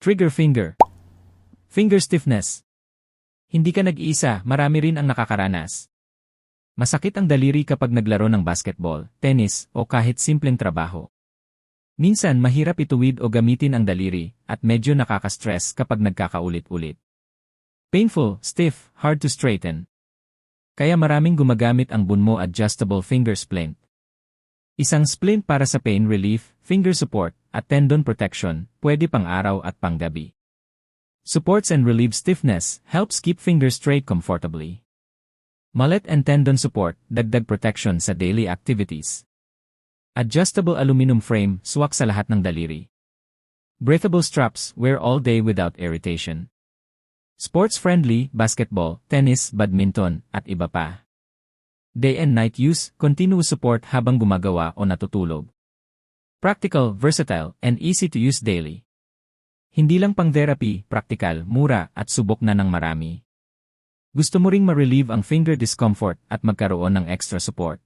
Trigger finger. Finger stiffness. Hindi ka nag-iisa, marami rin ang nakakaranas. Masakit ang daliri kapag naglaro ng basketball, tennis, o kahit simpleng trabaho. Minsan mahirap ituwid o gamitin ang daliri, at medyo nakaka-stress kapag nagkakaulit-ulit. Painful, stiff, hard to straighten. Kaya maraming gumagamit ang Bunmo Adjustable Finger Splint. Isang splint para sa pain relief, finger support, at tendon protection, pwede pang araw at pang gabi. Supports and relieves stiffness, helps keep fingers straight comfortably. Mallet and tendon support, dagdag protection sa daily activities. Adjustable aluminum frame, swak sa lahat ng daliri. Breathable straps, wear all day without irritation. Sports-friendly, basketball, tennis, badminton, at iba pa. Day and night use, continuous support habang gumagawa o natutulog. Practical, versatile, and easy to use daily. Hindi lang pang therapy, practical, mura, at subok na ng marami. Gusto mo ring ma-relieve ang finger discomfort at magkaroon ng extra support?